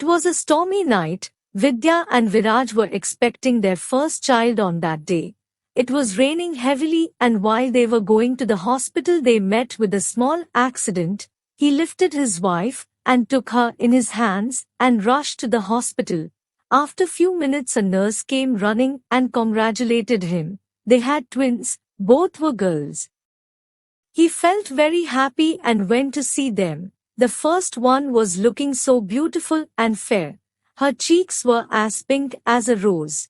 It was a stormy night. Vidya and Viraj were expecting their first child on that day. It was raining heavily, and while they were going to the hospital they met with a small accident. He lifted his wife and took her in his hands and rushed to the hospital. After few minutes a nurse came running and congratulated him. They had twins, both were girls. He felt very happy and went to see them. The first one was looking so beautiful and fair. Her cheeks were as pink as a rose.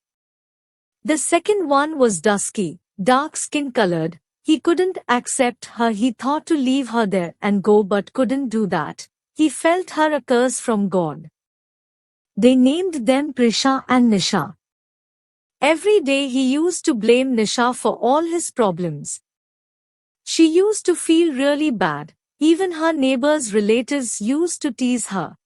The second one was dusky, dark skin colored. He couldn't accept her. He thought to leave her there and go, but couldn't do that. He felt her a curse from God. They named them Prisha and Nisha. Every day he used to blame Nisha for all his problems. She used to feel really bad. Even her neighbors' relatives used to tease her.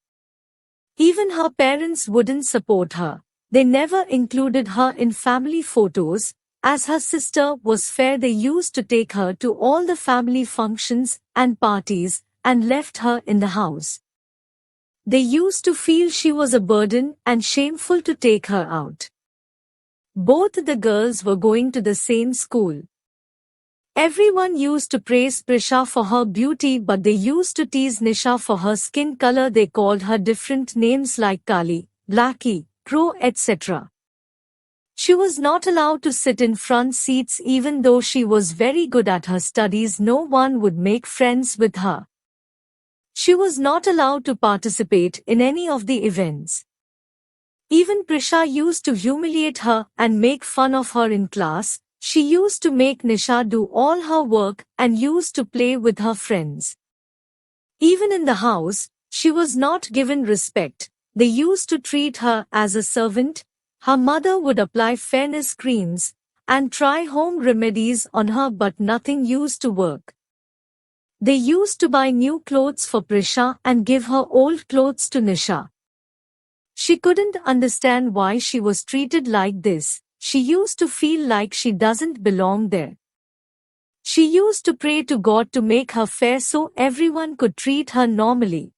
Even her parents wouldn't support her. They never included her in family photos. As her sister was fair, they used to take her to all the family functions and parties and left her in the house. They used to feel she was a burden and shameful to take her out. Both the girls were going to the same school. Everyone used to praise Prisha for her beauty, but they used to tease Nisha for her skin color. They called her different names like Kali, Blackie, Crow, etc. She was not allowed to sit in front seats even though she was very good at her studies. No one would make friends with her. She was not allowed to participate in any of the events. Even Prisha used to humiliate her and make fun of her in class. She used to make Nisha do all her work and used to play with her friends. Even in the house, she was not given respect. They used to treat her as a servant. Her mother would apply fairness creams and try home remedies on her, but nothing used to work. They used to buy new clothes for Prisha and give her old clothes to Nisha. She couldn't understand why she was treated like this. She used to feel like she doesn't belong there. She used to pray to God to make her fair so everyone could treat her normally.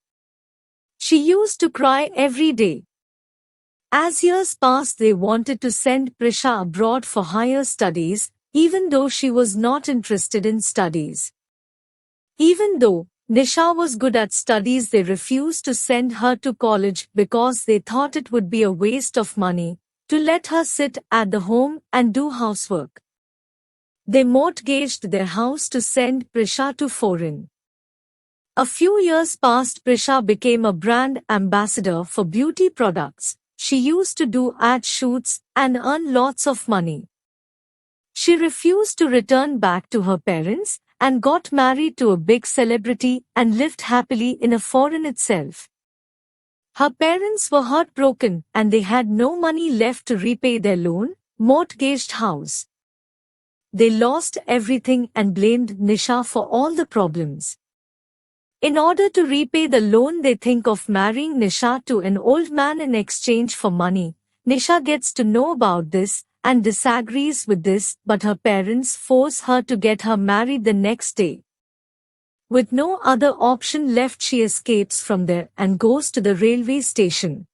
She used to cry every day. As years passed, they wanted to send Prisha abroad for higher studies, even though she was not interested in studies. Even though Nisha was good at studies, they refused to send her to college because they thought it would be a waste of money to let her sit at the home and do housework. They mortgaged their house to send Prisha to foreign. A few years passed. Prisha became a brand ambassador for beauty products. She used to do ad shoots and earn lots of money. She refused to return back to her parents and got married to a big celebrity and lived happily in a foreign itself. Her parents were heartbroken and they had no money left to repay their loan, mortgaged house. They lost everything and blamed Nisha for all the problems. In order to repay the loan, they think of marrying Nisha to an old man in exchange for money. Nisha gets to know about this and disagrees with this, but her parents force her to get her married the next day. With no other option left, she escapes from there and goes to the railway station.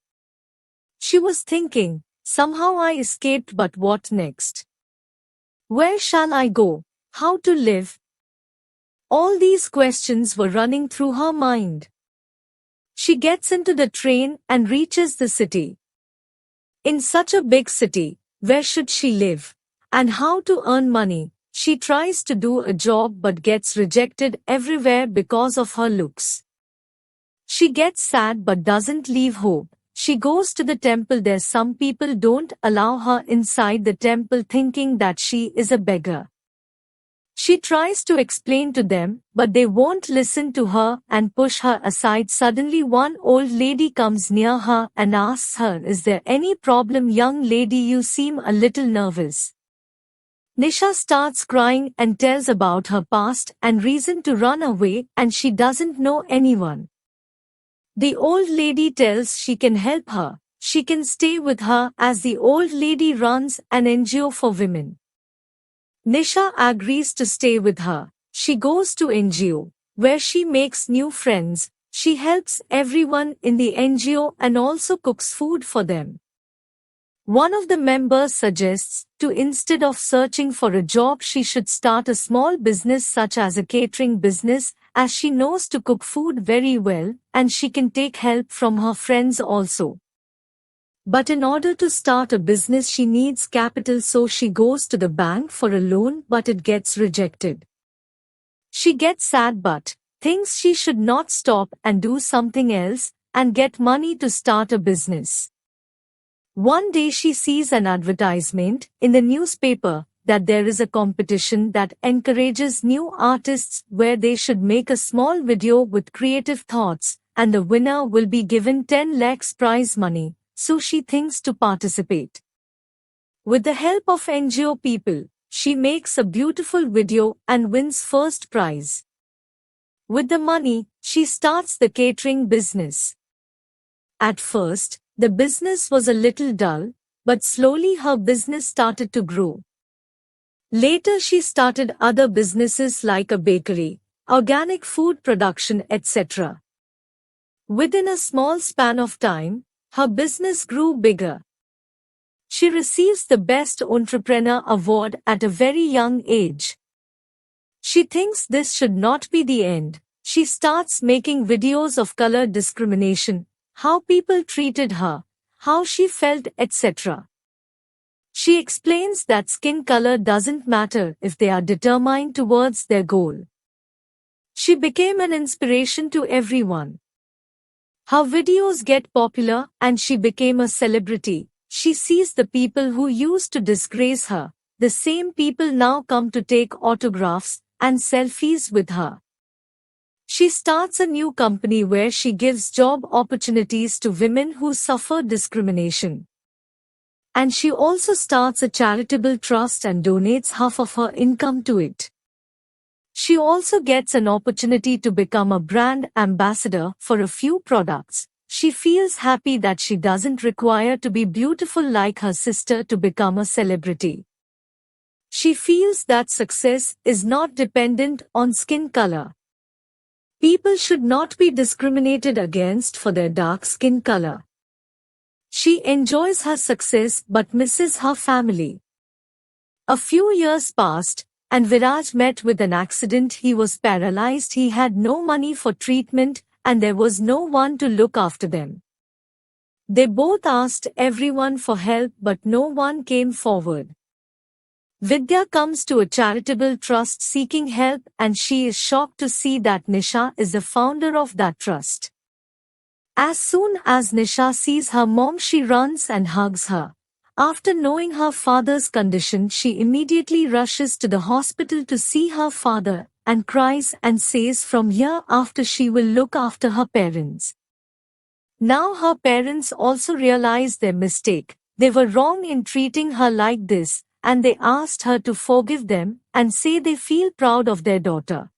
She was thinking, somehow I escaped, but what next? Where shall I go? How to live? All these questions were running through her mind. She gets into the train and reaches the city. In such a big city, where should she live? And how to earn money? She tries to do a job but gets rejected everywhere because of her looks. She gets sad but doesn't leave hope. She goes to the temple. There some people don't allow her inside the temple, thinking that she is a beggar. She tries to explain to them, but they won't listen to her and push her aside. Suddenly one old lady comes near her and asks her, "Is there any problem, young lady? You seem a little nervous." Nisha starts crying and tells about her past and reason to run away, and she doesn't know anyone. The old lady tells she can help her. She can stay with her as the old lady runs an NGO for women. Nisha agrees to stay with her. She goes to NGO, where she makes new friends. She helps everyone in the NGO and also cooks food for them. One of the members suggests to instead of searching for a job she should start a small business such as a catering business, as she knows to cook food very well and she can take help from her friends also. But in order to start a business she needs capital, so she goes to the bank for a loan but it gets rejected. She gets sad but thinks she should not stop and do something else and get money to start a business. One day she sees an advertisement in the newspaper that there is a competition that encourages new artists where they should make a small video with creative thoughts and the winner will be given 10 lakhs prize money, so she thinks to participate. With the help of NGO people, she makes a beautiful video and wins first prize. With the money, she starts the catering business. At first, the business was a little dull, but slowly her business started to grow. Later she started other businesses like a bakery, organic food production, etc. Within a small span of time, her business grew bigger. She receives the Best Entrepreneur Award at a very young age. She thinks this should not be the end. She starts making videos of color discrimination, how people treated her, how she felt, etc. She explains that skin color doesn't matter if they are determined towards their goal. She became an inspiration to everyone. Her videos get popular and she became a celebrity. She sees the people who used to disgrace her. The same people now come to take autographs and selfies with her. She starts a new company where she gives job opportunities to women who suffer discrimination. And she also starts a charitable trust and donates half of her income to it. She also gets an opportunity to become a brand ambassador for a few products. She feels happy that she doesn't require to be beautiful like her sister to become a celebrity. She feels that success is not dependent on skin color. People should not be discriminated against for their dark skin color. She enjoys her success but misses her family. A few years passed, and Viraj met with an accident. He was paralyzed, he had no money for treatment, and there was no one to look after them. They both asked everyone for help but no one came forward. Vidya comes to a charitable trust seeking help and she is shocked to see that Nisha is the founder of that trust. As soon as Nisha sees her mom, she runs and hugs her. After knowing her father's condition, she immediately rushes to the hospital to see her father and cries and says from here after she will look after her parents. Now her parents also realize their mistake. They were wrong in treating her like this, and they asked her to forgive them and say they feel proud of their daughter.